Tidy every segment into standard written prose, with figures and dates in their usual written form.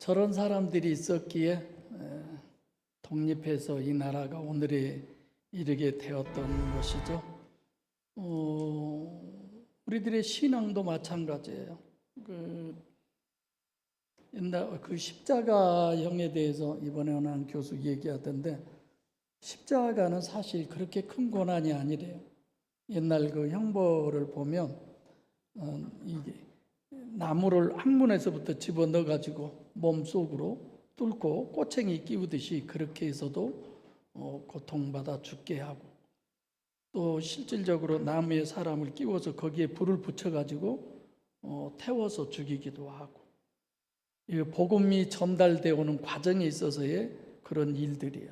저런 사람들이 있었기에 독립해서 이 나라가 오늘에 이르게 되었던 것이죠. 우리들의 신앙도 마찬가지예요. 옛날 그 십자가형에 대해서 이번에 한 교수 얘기하던데, 십자가는 사실 그렇게 큰 고난이 아니래요. 옛날 그 형벌을 보면 이게 나무를 항문에서부터 집어넣어 가지고 몸속으로 뚫고 꼬챙이 끼우듯이 그렇게 해서도 고통받아 죽게 하고, 또 실질적으로 나무에 사람을 끼워서 거기에 불을 붙여 가지고 태워서 죽이기도 하고, 이 복음이 전달되어 오는 과정에 있어서의 그런 일들이에요.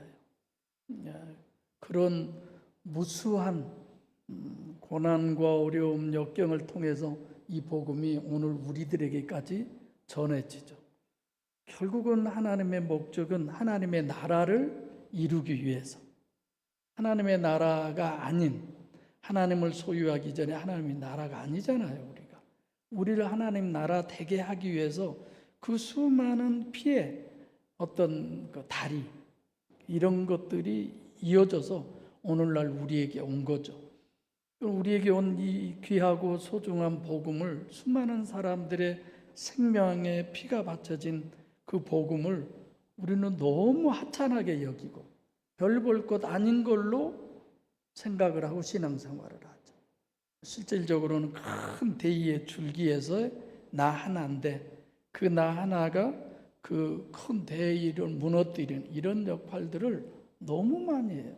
그런 무수한 고난과 어려움, 역경을 통해서 이 복음이 오늘 우리들에게까지 전해지죠. 결국은 하나님의 목적은 하나님의 나라를 이루기 위해서, 하나님의 나라가 아닌, 하나님을 소유하기 전에 하나님의 나라가 아니잖아요. 우리를 하나님 나라 되게 하기 위해서 그 수많은 피해, 어떤 그 다리, 이런 것들이 이어져서 오늘날 우리에게 온 거죠. 우리에게 온 이 귀하고 소중한 복음을, 수많은 사람들의 생명에 피가 바쳐진 그 복음을 우리는 너무 하찮게 여기고 별 볼 것 아닌 걸로 생각을 하고 신앙생활을 하죠. 실질적으로는 큰 대의의 줄기에서 나 하나인데, 그 나 하나가 그 큰 대의를 무너뜨리는 이런 역할들을 너무 많이 해요.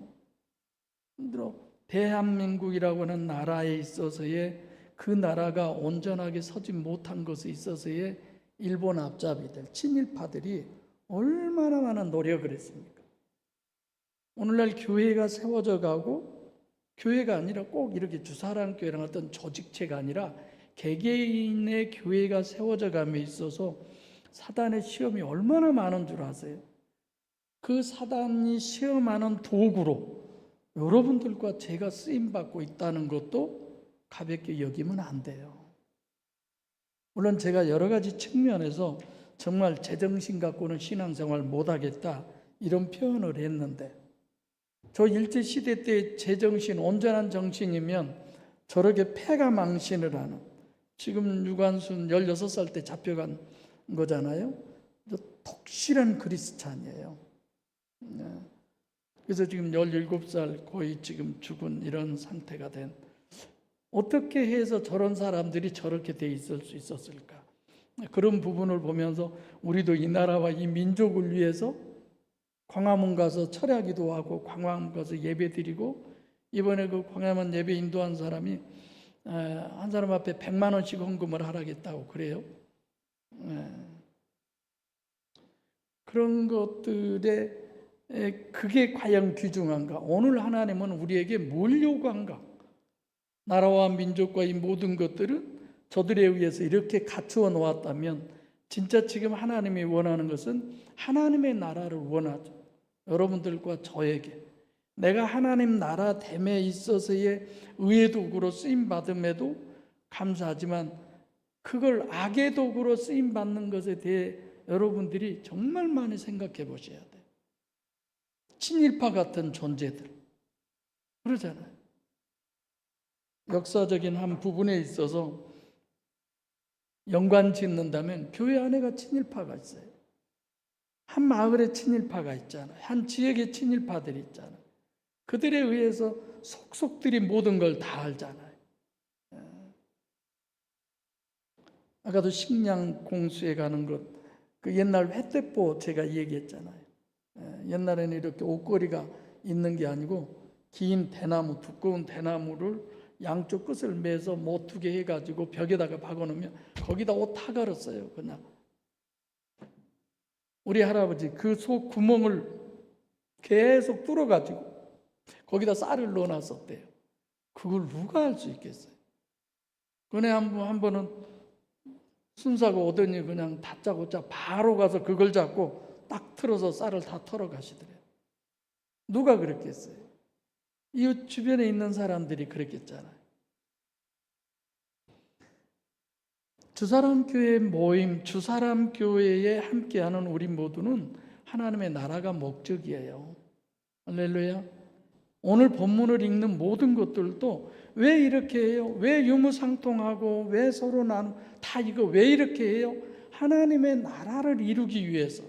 대한민국이라고 하는 나라에 있어서의, 그 나라가 온전하게 서지 못한 것에 있어서의 일본 앞잡이들, 친일파들이 얼마나 많은 노력을 했습니까? 오늘날 교회가 세워져 가고, 교회가 아니라 꼭 이렇게 주사랑교회랑 어떤 조직체가 아니라 개개인의 교회가 세워져 감에 있어서 사단의 시험이 얼마나 많은 줄 아세요? 그 사단이 시험하는 도구로 여러분들과 제가 쓰임받고 있다는 것도 가볍게 여기면 안 돼요. 물론 제가 여러 가지 측면에서 정말 제정신 갖고는 신앙생활 못하겠다 이런 표현을 했는데, 저 일제시대 때 제정신, 온전한 정신이면 저렇게 패가 망신을 하는, 지금 유관순 16살 때 잡혀간 거잖아요. 독실한 그리스찬이에요. 그래서 지금 17살 거의 지금 죽은 이런 상태가 된, 어떻게 해서 저런 사람들이 저렇게 돼 있을 수 있었을까? 그런 부분을 보면서 우리도 이 나라와 이 민족을 위해서 광화문 가서 철야기도 하고, 광화문 가서 예배 드리고, 이번에 그 광화문 예배 인도한 사람이 한 사람 앞에 100만 원씩 헌금을 하라겠다고 그래요. 그런 것들에 그게 과연 귀중한가? 오늘 하나님은 우리에게 뭘 요구한가? 나라와 민족과 이 모든 것들은 저들에 의해서 이렇게 갖추어 놓았다면, 진짜 지금 하나님이 원하는 것은 하나님의 나라를 원하죠. 여러분들과 저에게 내가 하나님 나라 됨에 있어서의 의의 도구로 쓰임받음에도 감사하지만, 그걸 악의 도구로 쓰임받는 것에 대해 여러분들이 정말 많이 생각해 보셔야 돼요. 친일파 같은 존재들 그러잖아요. 역사적인 한 부분에 있어서 연관 짓는다면 교회 안에가 친일파가 있어요. 한 마을에 친일파가 있잖아요. 한 지역에 친일파들이 있잖아요. 그들에 의해서 속속들이 모든 걸 다 알잖아요. 아까도 식량 공수에 가는 것, 그 옛날 횃대포 제가 얘기했잖아요. 옛날에는 이렇게 옷걸이가 있는 게 아니고 긴 대나무, 두꺼운 대나무를 양쪽 끝을 매서 못 두게 해가지고 벽에다가 박아놓으면 거기다 옷 다 걸었어요. 그냥 우리 할아버지 그 속 구멍을 계속 뚫어가지고 거기다 쌀을 넣어놨었대요. 그걸 누가 할 수 있겠어요? 그네 한 번은 순사가 오더니 그냥 다짜고짜 바로 가서 그걸 잡고 딱 틀어서 쌀을 다 털어 가시더래요. 누가 그랬겠어요? 이웃 주변에 있는 사람들이 그랬겠잖아요. 주사람교회 모임, 주사람교회에 함께하는 우리 모두는 하나님의 나라가 목적이에요. 할렐루야. 오늘 본문을 읽는 모든 것들도 왜 이렇게 해요? 왜 유무상통하고 왜 서로 다 이거 왜 이렇게 해요? 하나님의 나라를 이루기 위해서,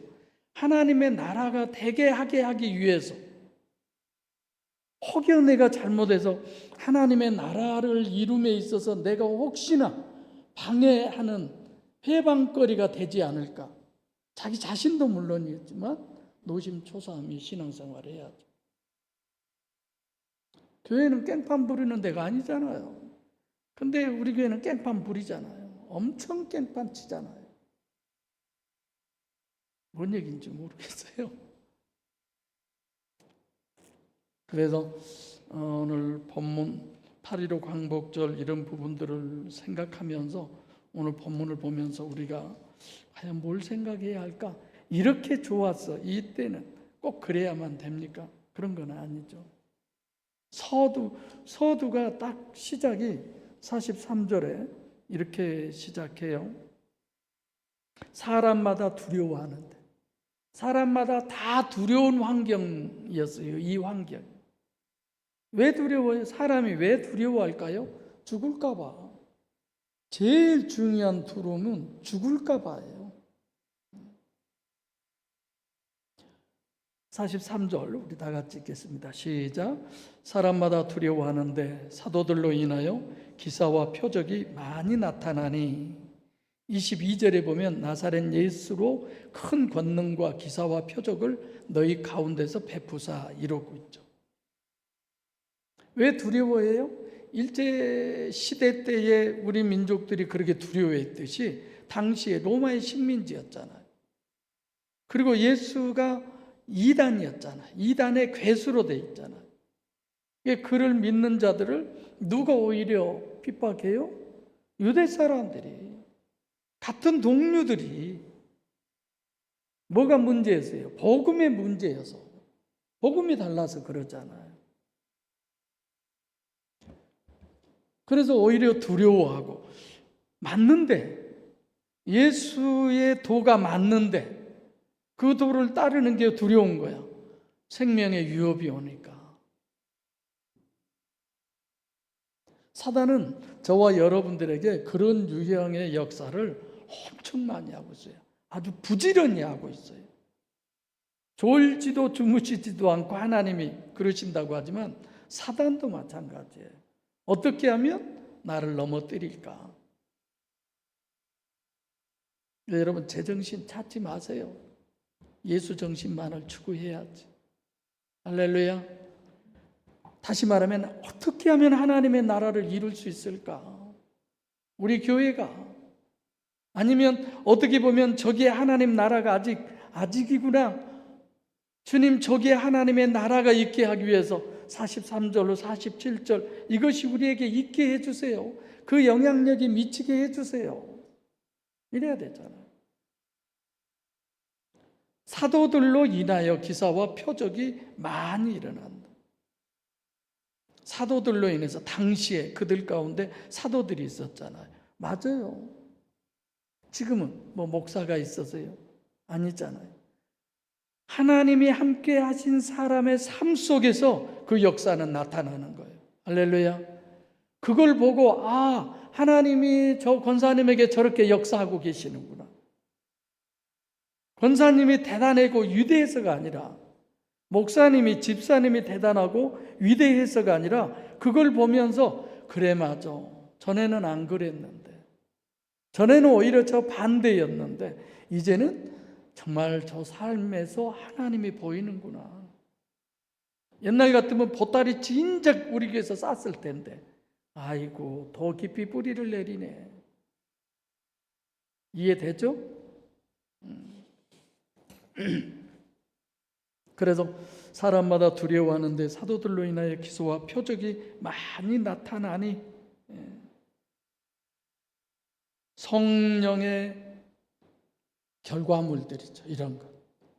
하나님의 나라가 되게 하게 하기 위해서. 혹여 내가 잘못해서 하나님의 나라를 이룸에 있어서 내가 혹시나 방해하는 회방거리가 되지 않을까? 자기 자신도 물론이었지만 노심초사하며 신앙생활을 해야죠. 교회는 깽판 부리는 데가 아니잖아요. 근데 우리 교회는 깽판 부리잖아요. 엄청 깽판 치잖아요. 뭔 얘기인지 모르겠어요. 그래서 오늘 본문 8.15 광복절 이런 부분들을 생각하면서 오늘 본문을 보면서 우리가 과연 뭘 생각해야 할까? 이렇게 좋았어. 이때는 꼭 그래야만 됩니까? 그런 건 아니죠. 서두가 딱 시작이 43절에 이렇게 시작해요. 사람마다 두려워하는데, 사람마다 다 두려운 환경이었어요. 이 환경. 왜 두려워요? 사람이 왜 두려워할까요? 죽을까 봐. 제일 중요한 두려움은 죽을까 봐예요. 43절 우리 다 같이 읽겠습니다. 시작. 사람마다 두려워하는데 사도들로 인하여 기사와 표적이 많이 나타나니 22절에 보면 나사렛 예수로 큰 권능과 기사와 표적을 너희 가운데서 베푸사 이러고 있죠. 왜 두려워해요? 일제 시대 때에 우리 민족들이 그렇게 두려워했듯이 당시에 로마의 식민지였잖아요. 그리고 예수가 이단이었잖아요. 이단의 괴수로 돼 있잖아요. 그를 믿는 자들을 누가 오히려 핍박해요? 유대 사람들이, 같은 동료들이. 뭐가 문제였어요? 복음의 문제여서. 복음이 달라서 그러잖아요. 그래서 오히려 두려워하고, 맞는데, 예수의 도가 맞는데 그 도를 따르는 게 두려운 거야. 생명의 위협이 오니까. 사단은 저와 여러분들에게 그런 유형의 역사를 엄청 많이 하고 있어요. 아주 부지런히 하고 있어요. 졸지도 주무시지도 않고 하나님이 그러신다고 하지만 사단도 마찬가지예요. 어떻게 하면 나를 넘어뜨릴까? 여러분, 제정신 찾지 마세요. 예수 정신만을 추구해야지. 할렐루야. 다시 말하면 어떻게 하면 하나님의 나라를 이룰 수 있을까? 우리 교회가, 아니면 어떻게 보면 저기에 하나님 나라가 아직이구나. 주님, 저기에 하나님의 나라가 있게 하기 위해서 43절로 47절 이것이 우리에게 있게 해주세요. 그 영향력이 미치게 해주세요. 이래야 되잖아요. 사도들로 인하여 기사와 표적이 많이 일어난다. 사도들로 인해서 당시에 그들 가운데 사도들이 있었잖아요. 맞아요. 지금은 뭐 목사가 있어서요? 아니잖아요. 하나님이 함께 하신 사람의 삶 속에서 그 역사는 나타나는 거예요. 할렐루야. 그걸 보고 하나님이 저 권사님에게 저렇게 역사하고 계시는구나. 권사님이 대단하고 위대해서가 아니라, 목사님이, 집사님이 대단하고 위대해서가 아니라 그걸 보면서 그래 맞아. 전에는 안 그랬는데, 전에는 오히려 저 반대였는데 이제는 정말 저 삶에서 하나님이 보이는구나. 옛날 같으면 보따리 진작 우리 교회에서 쌌을 텐데 아이고 더 깊이 뿌리를 내리네. 이해되죠? 그래서 사람마다 두려워하는데 사도들로 인하여 기사와 표적이 많이 나타나니 성령의 결과물들이죠. 이런 것.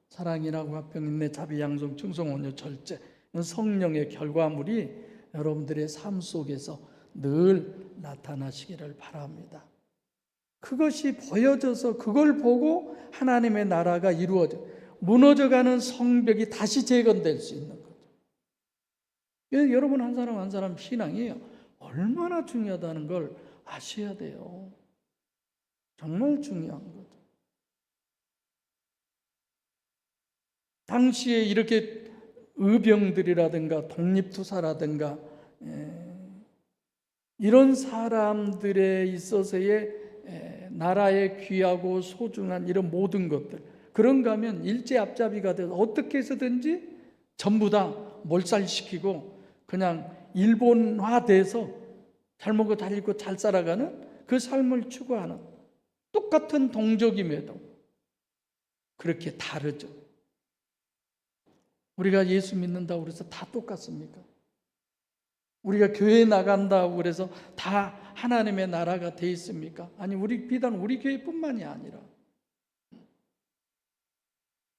사랑이라고 화평, 인내, 자비, 양성, 충성, 온유, 절제. 성령의 결과물이 여러분들의 삶 속에서 늘 나타나시기를 바랍니다. 그것이 보여져서 그걸 보고 하나님의 나라가 이루어져 무너져가는 성벽이 다시 재건될 수 있는 거죠. 여러분 한 사람 한 사람 신앙이 얼마나 중요하다는 걸 아셔야 돼요. 정말 중요한 거죠. 당시에 이렇게 의병들이라든가 독립투사라든가 이런 사람들에 있어서의 나라의 귀하고 소중한 이런 모든 것들, 그런가 하면 일제 앞잡이가 돼서 어떻게 해서든지 전부 다 몰살시키고 그냥 일본화돼서 잘 먹고 잘 입고 잘 살아가는 그 삶을 추구하는, 똑같은 동족임에도 그렇게 다르죠. 우리가 예수 믿는다고 그래서 다 똑같습니까? 우리가 교회 나간다고 그래서 다 하나님의 나라가 돼 있습니까? 아니, 비단 우리 교회뿐만이 아니라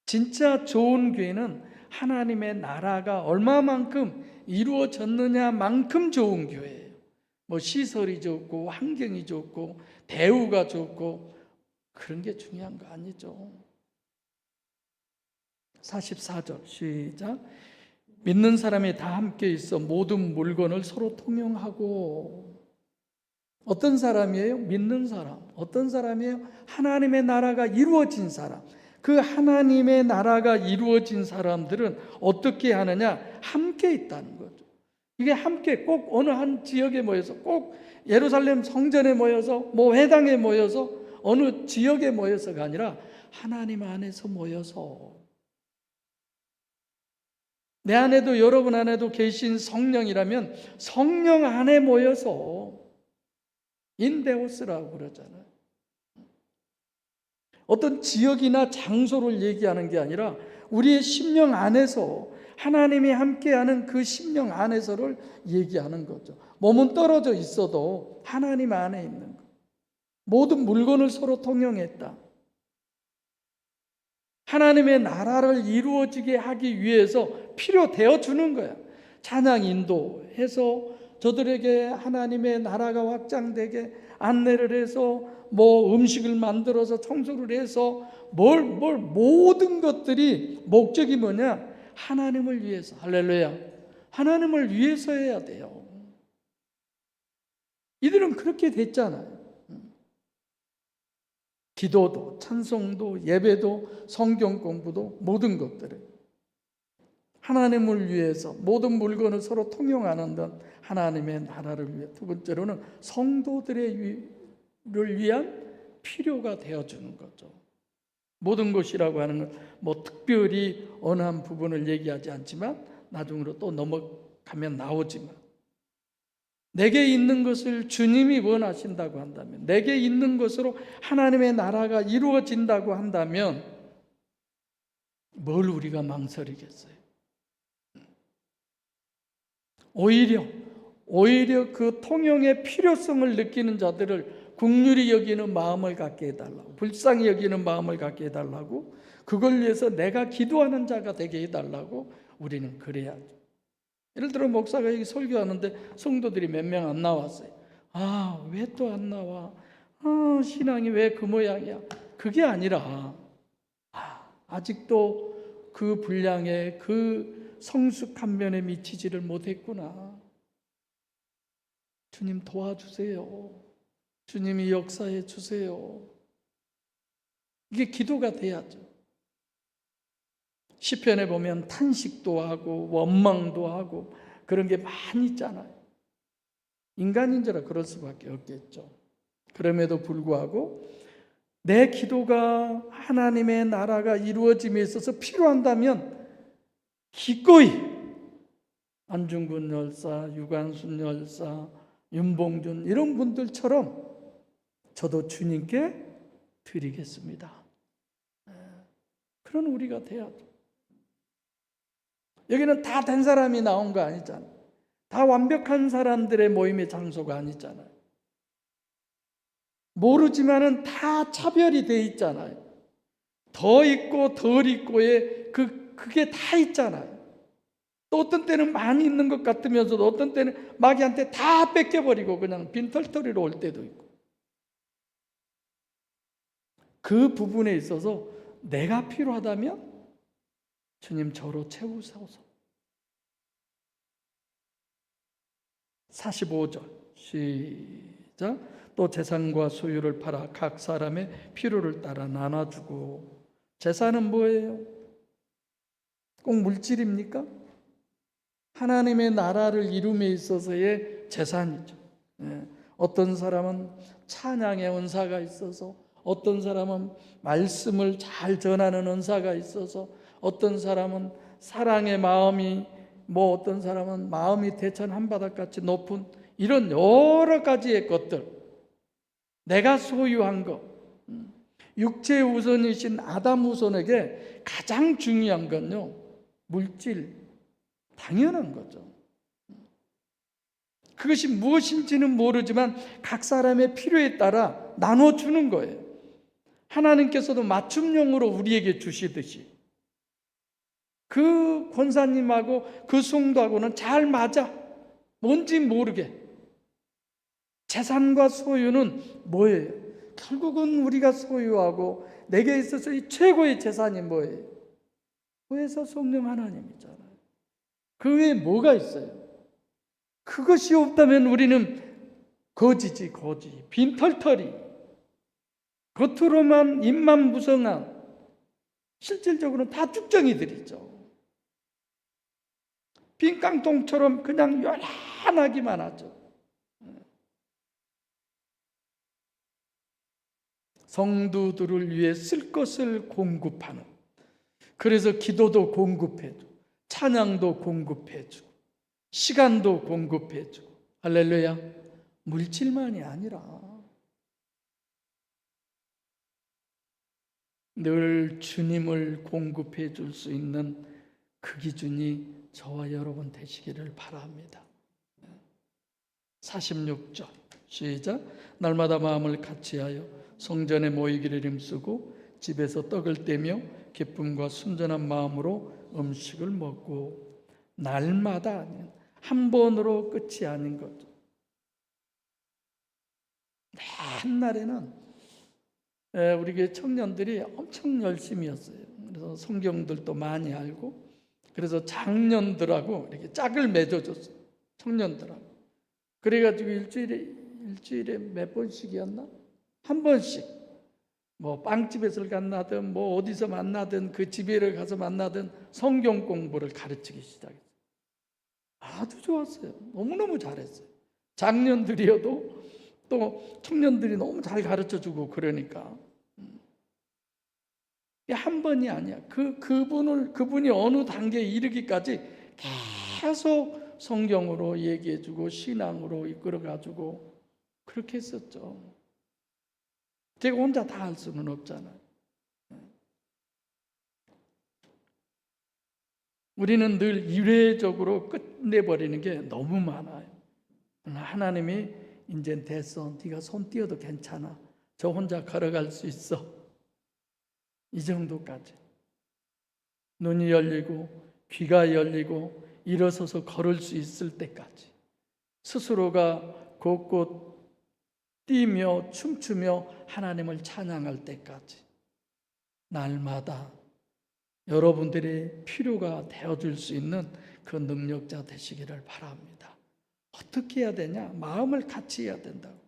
진짜 좋은 교회는 하나님의 나라가 얼마만큼 이루어졌느냐만큼 좋은 교회예요. 뭐 시설이 좋고 환경이 좋고 대우가 좋고 그런 게 중요한 거 아니죠. 44절 시작. 믿는 사람이 다 함께 있어 모든 물건을 서로 통용하고. 어떤 사람이에요? 믿는 사람. 어떤 사람이에요? 하나님의 나라가 이루어진 사람. 그 하나님의 나라가 이루어진 사람들은 어떻게 하느냐? 함께 있다는 거죠. 이게 함께 꼭 어느 한 지역에 모여서, 꼭 예루살렘 성전에 모여서, 뭐 회당에 모여서, 어느 지역에 모여서가 아니라 하나님 안에서 모여서, 내 안에도 여러분 안에도 계신 성령이라면 성령 안에 모여서 인데오스라고 그러잖아요. 어떤 지역이나 장소를 얘기하는 게 아니라 우리의 심령 안에서 하나님이 함께하는 그 심령 안에서를 얘기하는 거죠. 몸은 떨어져 있어도 하나님 안에 있는 것. 모든 물건을 서로 통용했다. 하나님의 나라를 이루어지게 하기 위해서 필요되어 주는 거야. 찬양 인도해서 저들에게 하나님의 나라가 확장되게 안내를 해서 뭐 음식을 만들어서 청소를 해서 모든 것들이 목적이 뭐냐? 하나님을 위해서. 할렐루야. 하나님을 위해서 해야 돼요. 이들은 그렇게 됐잖아요. 기도도, 찬송도, 예배도, 성경 공부도, 모든 것들을 하나님을 위해서, 모든 물건을 서로 통용하는 것, 하나님의 나라를 위해. 두 번째로는 성도들을 위한 필요가 되어주는 거죠. 모든 것이라고 하는 건 뭐 특별히 어느 한 부분을 얘기하지 않지만 나중으로 또 넘어가면 나오지만, 내게 있는 것을 주님이 원하신다고 한다면, 내게 있는 것으로 하나님의 나라가 이루어진다고 한다면 뭘 우리가 망설이겠어요? 오히려 그 통용의 필요성을 느끼는 자들을 긍휼히 여기는 마음을 갖게 해달라고, 불쌍히 여기는 마음을 갖게 해달라고, 그걸 위해서 내가 기도하는 자가 되게 해달라고 우리는 그래야죠. 예를 들어 목사가 여기 설교하는데 성도들이 몇 명 안 나왔어요. 아, 왜 또 안 나와? 아, 신앙이 왜 그 모양이야? 그게 아니라 아직도 그 분량의 그 성숙한 면에 미치지를 못했구나. 주님 도와주세요. 주님이 역사해 주세요. 이게 기도가 돼야죠. 시편에 보면 탄식도 하고 원망도 하고 그런 게 많이 있잖아요. 인간인지라 그럴 수밖에 없겠죠. 그럼에도 불구하고 내 기도가 하나님의 나라가 이루어짐에 있어서 필요한다면 기꺼이 안중근 열사, 유관순 열사, 윤봉준 이런 분들처럼 저도 주님께 드리겠습니다. 그런 우리가 돼야죠. 여기는 다 된 사람이 나온 거 아니잖아요. 다 완벽한 사람들의 모임의 장소가 아니잖아요. 모르지만은 다 차별이 돼 있잖아요. 더 있고 덜 있고의 그게 다 있잖아요. 또 어떤 때는 많이 있는 것 같으면서도 어떤 때는 마귀한테 다 뺏겨버리고 그냥 빈털터리로 올 때도 있고. 그 부분에 있어서 내가 필요하다면 주님 저로 채우소서. 45절 시작. 또 재산과 소유를 팔아 각 사람의 필요를 따라 나눠주고. 재산은 뭐예요? 꼭 물질입니까? 하나님의 나라를 이룸에 있어서의 재산이죠. 어떤 사람은 찬양의 은사가 있어서, 어떤 사람은 말씀을 잘 전하는 은사가 있어서, 어떤 사람은 사랑의 마음이, 어떤 사람은 마음이 대천 한바닥같이 높은 이런 여러 가지의 것들, 내가 소유한 것, 육체 우선이신 아담 후손에게 가장 중요한 건요, 물질, 당연한 거죠. 그것이 무엇인지는 모르지만 각 사람의 필요에 따라 나눠주는 거예요. 하나님께서도 맞춤형으로 우리에게 주시듯이 그 권사님하고 그 성도하고는 잘 맞아. 뭔지 모르게. 재산과 소유는 뭐예요? 결국은 우리가 소유하고 내게 있어서 이 최고의 재산이 뭐예요? 구해서 성령 하나님이잖아요. 그 외에 뭐가 있어요? 그것이 없다면 우리는 거지지, 거지. 빈털터리. 겉으로만 입만 무성한, 실질적으로는 다 쭉정이들이죠. 빈 깡통처럼 그냥 요란하기만 하죠. 성도들을 위해 쓸 것을 공급하는. 그래서 기도도 공급해주고, 찬양도 공급해주고, 시간도 공급해주고. 할렐루야. 물질만이 아니라 늘 주님을 공급해 줄 수 있는 그 기준이 저와 여러분 되시기를 바랍니다. 46절 시작. 날마다 마음을 같이하여 성전에 모이기를 힘쓰고 집에서 떡을 떼며 기쁨과 순전한 마음으로 음식을 먹고. 날마다 한 번으로 끝이 아닌 거죠. 옛날에는 우리 교회 청년들이 엄청 열심히 했어요. 그래서 성경들도 많이 알고, 그래서 장년들하고 이렇게 짝을 맺어줬어요. 청년들하고. 그래가지고 일주일에 몇 번씩이었나? 한 번씩. 빵집에서 만나든 어디서 만나든 그 집에를 가서 만나든 성경 공부를 가르치기 시작했어요. 아주 좋았어요. 너무너무 잘했어요. 장년들이어도 또 청년들이 너무 잘 가르쳐주고 그러니까. 한 번이 아니야. 그분이 어느 단계에 이르기까지 계속 성경으로 얘기해주고 신앙으로 이끌어가지고 그렇게 했었죠. 제가 혼자 다 할 수는 없잖아요. 우리는 늘 이례적으로 끝내버리는 게 너무 많아요. 하나님이 이제 됐어. 네가 손 띄어도 괜찮아. 저 혼자 걸어갈 수 있어. 이 정도까지. 눈이 열리고 귀가 열리고 일어서서 걸을 수 있을 때까지. 스스로가 곳곳 뛰며 춤추며 하나님을 찬양할 때까지. 날마다 여러분들의 필요가 되어줄 수 있는 그 능력자 되시기를 바랍니다. 어떻게 해야 되냐? 마음을 같이 해야 된다고.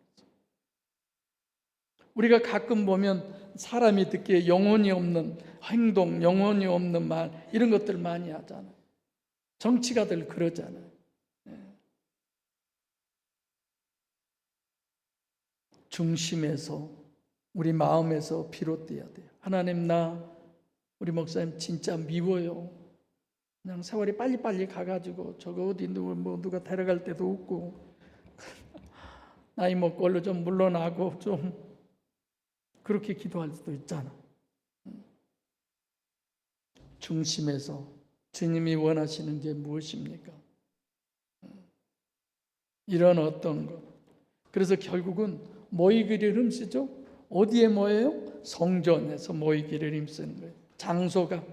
우리가 가끔 보면 사람이 듣기에 영혼이 없는 행동, 영혼이 없는 말, 이런 것들 많이 하잖아요. 정치가들 그러잖아요. 중심에서, 우리 마음에서 비롯돼야 돼요. 하나님, 우리 목사님 진짜 미워요. 그냥 세월이 빨리빨리 가가지고 저거 어디 누가 데려갈 때도 없고 나이 먹고 얼른 좀 물러나고 좀 그렇게 기도할 수도 있잖아. 중심에서 주님이 원하시는 게 무엇입니까? 이런 어떤 것. 그래서 결국은 모이기를 힘쓰죠. 어디에 모여요? 성전에서 모이기를 힘쓰는 거예요. 장소가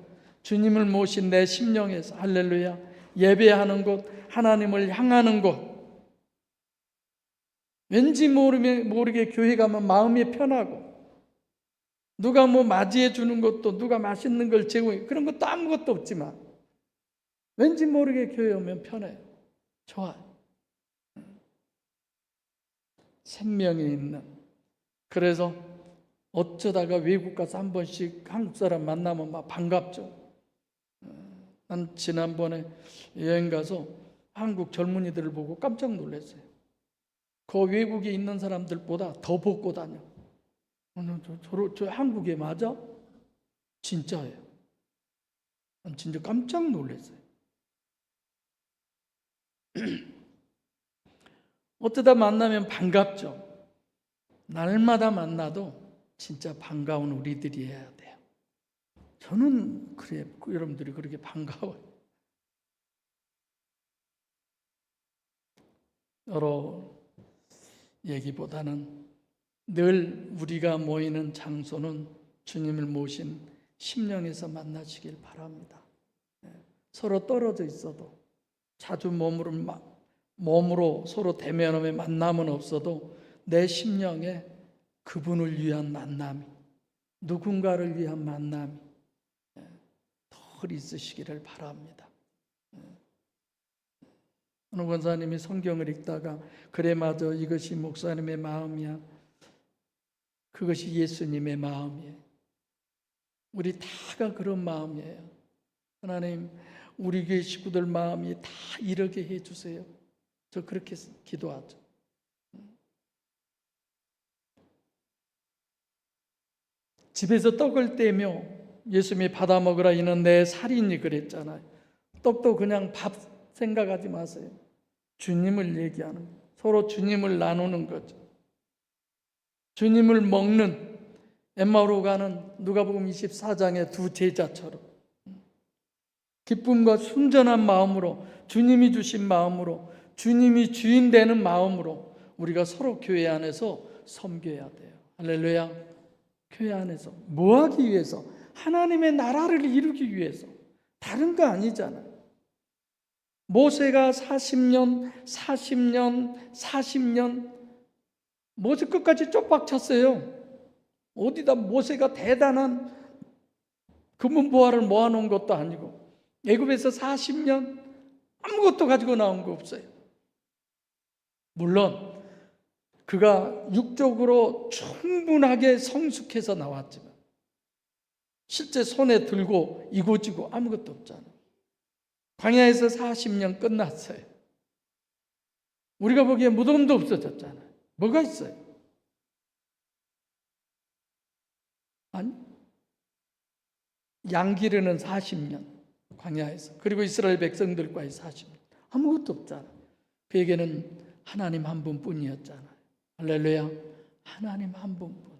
주님을 모신 내 심령에서. 할렐루야. 예배하는 곳, 하나님을 향하는 곳. 왠지 모르게 교회 가면 마음이 편하고 누가 뭐 맞이해 주는 것도, 누가 맛있는 걸 제공해, 그런 것도 아무것도 없지만 왠지 모르게 교회 오면 편해요. 좋아요. 생명이 있는. 그래서 어쩌다가 외국 가서 한 번씩 한국 사람 만나면 막 반갑죠. 난 지난번에 여행 가서 한국 젊은이들을 보고 깜짝 놀랐어요. 그 외국에 있는 사람들보다 더 벗고 다녀. 저 한국에 맞아? 진짜예요. 난 진짜 깜짝 놀랐어요. 어쩌다 만나면 반갑죠. 날마다 만나도 진짜 반가운 우리들이어야 돼요. 저는 그래요. 여러분들이 그렇게 반가워요. 여러 얘기보다는 늘 우리가 모이는 장소는 주님을 모신 심령에서 만나시길 바랍니다. 서로 떨어져 있어도 자주 몸으로 서로 대면하며 만남은 없어도 내 심령에 그분을 위한 만남이, 누군가를 위한 만남이 덜 있으시기를 바랍니다. 어느 권사님이 성경을 읽다가 그래 맞아, 이것이 목사님의 마음이야, 그것이 예수님의 마음이에요. 우리 다가 그런 마음이에요. 하나님, 우리 교회 식구들 마음이 다 이렇게 해주세요. 저 그렇게 기도하죠. 집에서 떡을 떼며 예수님이 받아 먹으라, 이는 내 살이니 그랬잖아요. 떡도 그냥 밥 생각하지 마세요. 주님을 얘기하는 거예요. 서로 주님을 나누는 거죠. 주님을 먹는, 엠마오로 가는 누가복음 24장의 두 제자처럼 기쁨과 순전한 마음으로, 주님이 주신 마음으로, 주님이 주인 되는 마음으로 우리가 서로 교회 안에서 섬겨야 돼요. 할렐루야. 교회 안에서 뭐 하기 위해서? 하나님의 나라를 이루기 위해서. 다른 거 아니잖아요. 모세가 40년 모세 끝까지 쪽박쳤어요. 어디다 모세가 대단한 금은보화를 모아놓은 것도 아니고, 애굽에서 40년 아무것도 가지고 나온 거 없어요. 물론 그가 육적으로 충분하게 성숙해서 나왔지만 실제 손에 들고 이고지고 아무것도 없잖아요. 광야에서 40년 끝났어요. 우리가 보기에 무덤도 없어졌잖아요. 뭐가 있어요? 아니, 양 기르는 40년 광야에서, 그리고 이스라엘 백성들과의 40년 아무것도 없잖아요. 그에게는 하나님 한 분뿐이었잖아요. 할렐루야. 하나님 한 분뿐.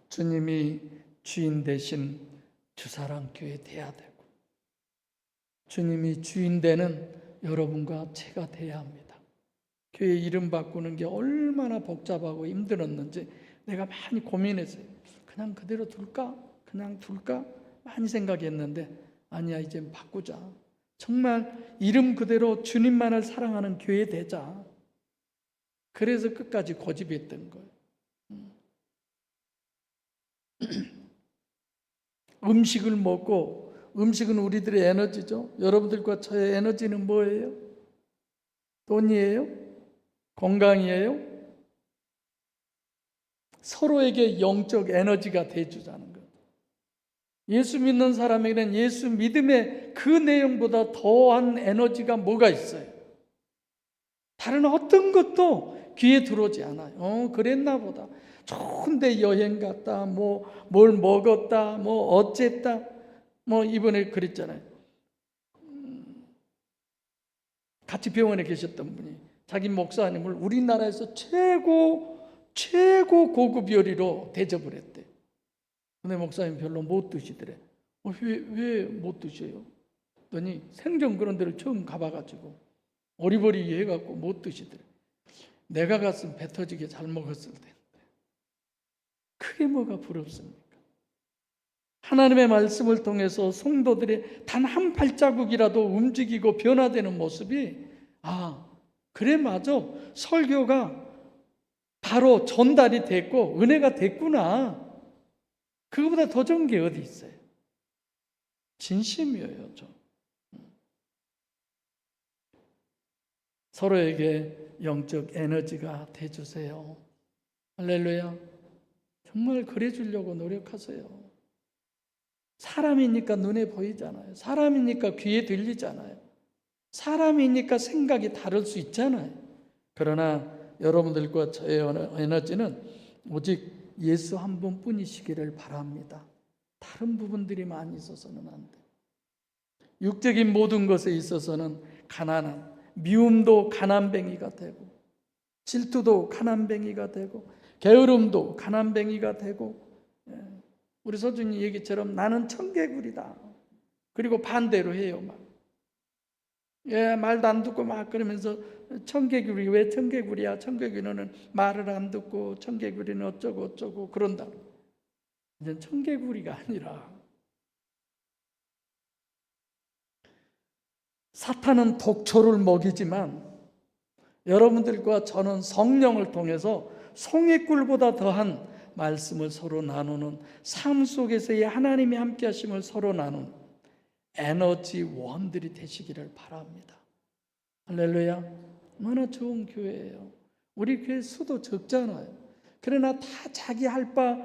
주님이 주인 대신 주사랑교회 돼야 되고, 주님이 주인 되는 여러분과 제가 돼야 합니다. 교회 이름 바꾸는 게 얼마나 복잡하고 힘들었는지 내가 많이 고민했어요. 그냥 그대로 둘까? 그냥 둘까? 많이 생각했는데 아니야, 이제 바꾸자. 정말 이름 그대로 주님만을 사랑하는 교회 되자. 그래서 끝까지 고집했던 거예요. 음식을 먹고, 음식은 우리들의 에너지죠. 여러분들과 저의 에너지는 뭐예요? 돈이에요? 건강이에요? 서로에게 영적 에너지가 돼주자는 거예요. 예수 믿는 사람에게는 예수 믿음의 그 내용보다 더한 에너지가 뭐가 있어요? 다른 어떤 것도 귀에 들어오지 않아요. 그랬나 보다. 좋은데 여행 갔다, 뭘 먹었다, 어쨌다, 이번에 그랬잖아요. 같이 병원에 계셨던 분이 자기 목사님을 우리나라에서 최고 고급 요리로 대접을 했대. 근데 목사님 별로 못 드시더래. 왜 못 드셔요? 그랬더니 생전 그런 데를 처음 가봐가지고 어리버리 해갖고 못 드시더래. 내가 갔으면 배 터지게 잘 먹었을 텐데. 그게 뭐가 부럽습니까? 하나님의 말씀을 통해서 성도들의 단 한 발자국이라도 움직이고 변화되는 모습이, 그래 맞아, 설교가 바로 전달이 됐고 은혜가 됐구나. 그거보다 더 좋은 게 어디 있어요? 진심이에요. 저. 서로에게 영적 에너지가 돼주세요. 할렐루야. 정말 그래 주려고 노력하세요. 사람이니까 눈에 보이잖아요. 사람이니까 귀에 들리잖아요. 사람이니까 생각이 다를 수 있잖아요. 그러나 여러분들과 저의 에너지는 오직 예수 한 분뿐이시기를 바랍니다. 다른 부분들이 많이 있어서는 안 돼요. 육적인 모든 것에 있어서는 가난한, 미움도 가난뱅이가 되고, 질투도 가난뱅이가 되고, 게으름도 가난뱅이가 되고, 우리 서준이 얘기처럼 나는 청개구리다. 그리고 반대로 해요. 막. 말도 안 듣고 막 그러면서 청개구리, 왜 청개구리야? 청개구리는 말을 안 듣고 청개구리는 어쩌고 어쩌고 그런다. 이제 청개구리가 아니라 사탄은 독초를 먹이지만 여러분들과 저는 성령을 통해서 송이꿀보다 더한 말씀을 서로 나누는 삶 속에서의 하나님이 함께 하심을 서로 나누는 에너지원들이 되시기를 바랍니다. 할렐루야. 얼마나 좋은 교회예요. 우리 교회 수도 적잖아요. 그러나 다 자기 할 바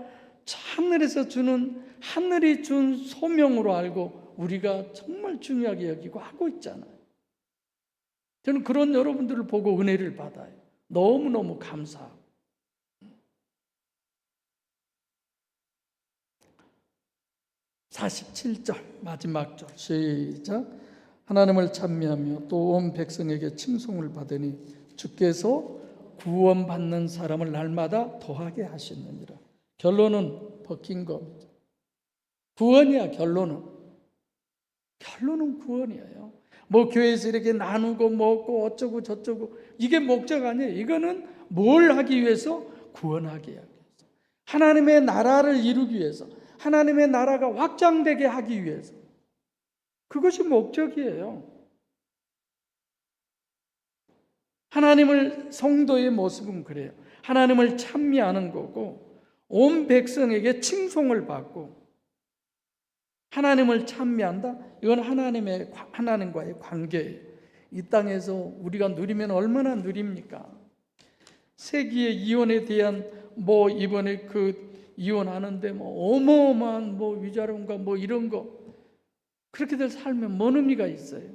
하늘에서 주는, 하늘이 준 소명으로 알고 우리가 정말 중요하게 여기고 하고 있잖아요. 저는 그런 여러분들을 보고 은혜를 받아요. 너무너무 감사하고. 47절 마지막 절 시작. 하나님을 찬미하며 또 온 백성에게 칭송을 받으니 주께서 구원받는 사람을 날마다 더하게 하시느니라. 결론은 버킹검이죠. 구원이야. 결론은 구원이에요. 뭐 교회에서 이렇게 나누고 먹고 어쩌고 저쩌고 이게 목적 아니에요. 이거는 뭘 하기 위해서? 구원하기 위해서, 하나님의 나라를 이루기 위해서, 하나님의 나라가 확장되게 하기 위해서. 그것이 목적이에요. 하나님을, 성도의 모습은 그래요. 하나님을 찬미하는 거고 온 백성에게 칭송을 받고, 하나님을 찬미한다? 이건 하나님과의 관계예요. 이 땅에서 우리가 누리면 얼마나 누립니까? 세기의 이혼에 대한 이번에 이혼하는데 어마어마한 위자료인가 이런 거, 그렇게들 살면 뭔 의미가 있어요?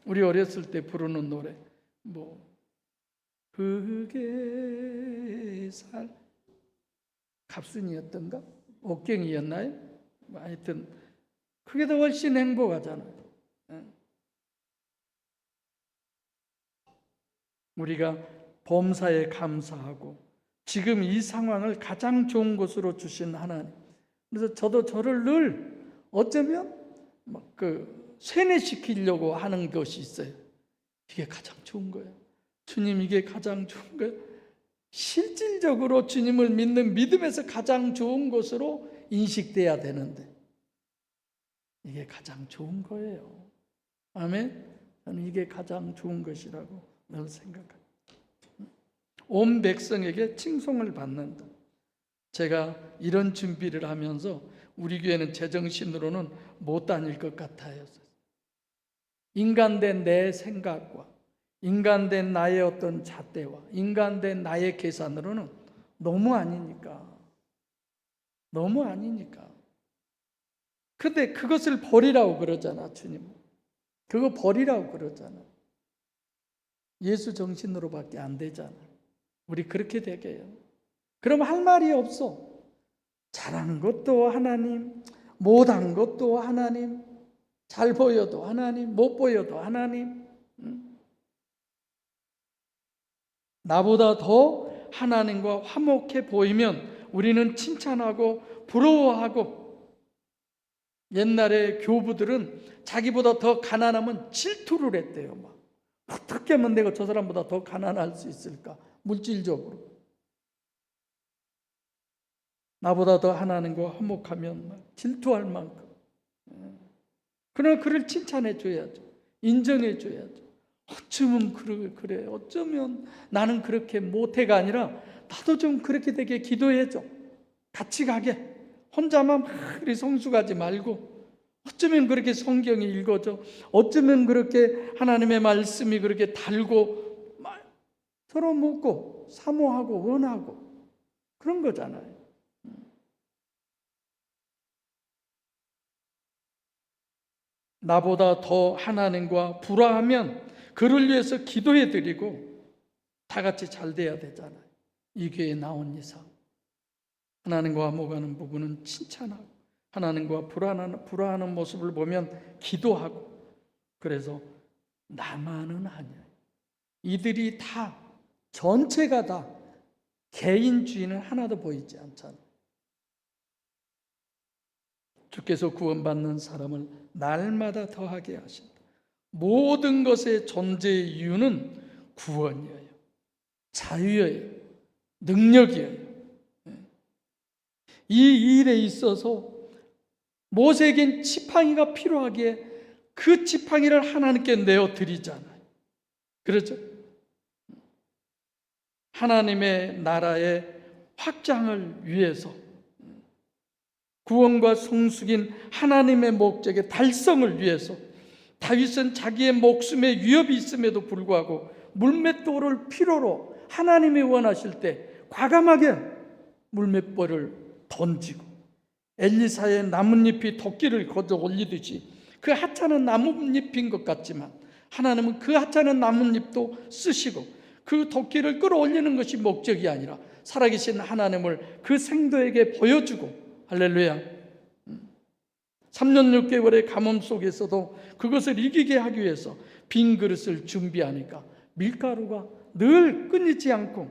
우리 어렸을 때 부르는 노래 그게 갑순이었던가? 옥경이었나요? 하여튼 그게 더 훨씬 행복하잖아요. 우리가 범사에 감사하고 지금 이 상황을 가장 좋은 것으로 주신 하나님. 그래서 저도 저를 늘 어쩌면 세뇌시키려고 하는 것이 있어요. 이게 가장 좋은 거예요. 주님, 이게 가장 좋은 거예요. 실질적으로 주님을 믿는 믿음에서 가장 좋은 것으로 인식돼야 되는데 이게 가장 좋은 거예요. 아멘. 저는 이게 가장 좋은 것이라고 늘 생각합니다. 온 백성에게 칭송을 받는다. 제가 이런 준비를 하면서 우리 교회는 제정신으로는 못 다닐 것 같아요. 인간된 내 생각과 인간된 나의 어떤 잣대와 인간된 나의 계산으로는 너무 아니니까. 근데 그것을 버리라고 그러잖아, 주님. 그거 버리라고 그러잖아. 예수 정신으로밖에 안 되잖아. 우리 그렇게 되게 해요. 그럼 할 말이 없어. 잘한 것도 하나님, 못한 것도 하나님, 잘 보여도 하나님, 못 보여도 하나님. 나보다 더 하나님과 화목해 보이면 우리는 칭찬하고 부러워하고, 옛날에 교부들은 자기보다 더 가난하면 질투를 했대요. 어떻게 하면 내가 저 사람보다 더 가난할 수 있을까? 물질적으로. 나보다 더 하나님과 화목하면 질투할 만큼. 그러나 그를 칭찬해 줘야죠. 인정해 줘야죠. 어쩌면 그래. 어쩌면 나는 그렇게 못해가 아니라 나도 좀 그렇게 되게 기도해줘. 같이 가게. 혼자만 막 성숙하지 말고 어쩌면 그렇게 성경이 읽어져. 어쩌면 그렇게 하나님의 말씀이 그렇게 달고 서로 묻고 사모하고 원하고 그런 거잖아요. 나보다 더 하나님과 불화하면 그를 위해서 기도해 드리고 다 같이 잘 돼야 되잖아요. 이 교회에 나온 이상 하나님과 화목하는 부부는 칭찬하고 하나님과 불화하는 모습을 보면 기도하고, 그래서 나만은 아니에요. 이들이 다 전체가 다 개인주의는 하나도 보이지 않잖아요. 주께서 구원받는 사람을 날마다 더하게 하신다. 모든 것의 존재의 이유는 구원이에요. 자유예요. 능력이에요. 이 일에 있어서 모세에겐 지팡이가 필요하기에 그 지팡이를 하나님께 내어드리잖아요. 그렇죠? 하나님의 나라의 확장을 위해서 구원과 성숙인 하나님의 목적의 달성을 위해서 다윗은 자기의 목숨에 위협이 있음에도 불구하고 물맷돌을 필요로 하나님이 원하실 때 과감하게 물맷돌을 던지고 엘리사의 나뭇잎이 도끼를 걷어 올리듯이 그 하찮은 나뭇잎인 것 같지만 하나님은 그 하찮은 나뭇잎도 쓰시고 그 도끼를 끌어올리는 것이 목적이 아니라 살아계신 하나님을 그 생도에게 보여주고, 할렐루야, 3년 6개월의 가뭄 속에서도 그것을 이기게 하기 위해서 빈 그릇을 준비하니까 밀가루가 늘 끊이지 않고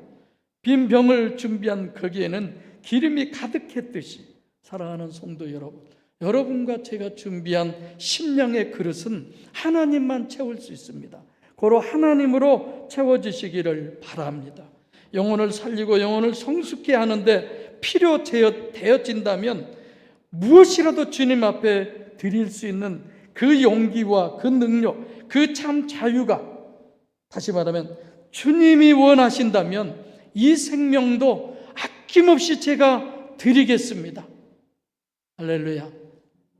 빈 병을 준비한 거기에는 기름이 가득했듯이, 사랑하는 성도 여러분, 여러분과 제가 준비한 심령의 그릇은 하나님만 채울 수 있습니다. 고로 하나님으로 채워지시기를 바랍니다. 영혼을 살리고 영혼을 성숙케 하는데 필요되어진다면 무엇이라도 주님 앞에 드릴 수 있는 그 용기와 그 능력, 그 참 자유가, 다시 말하면 주님이 원하신다면 이 생명도 아낌없이 제가 드리겠습니다. 할렐루야.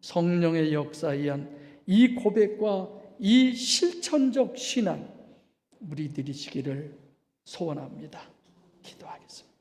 성령의 역사에 의한 이 고백과 이 실천적 신앙 우리 드리시기를 소원합니다. 기도하겠습니다.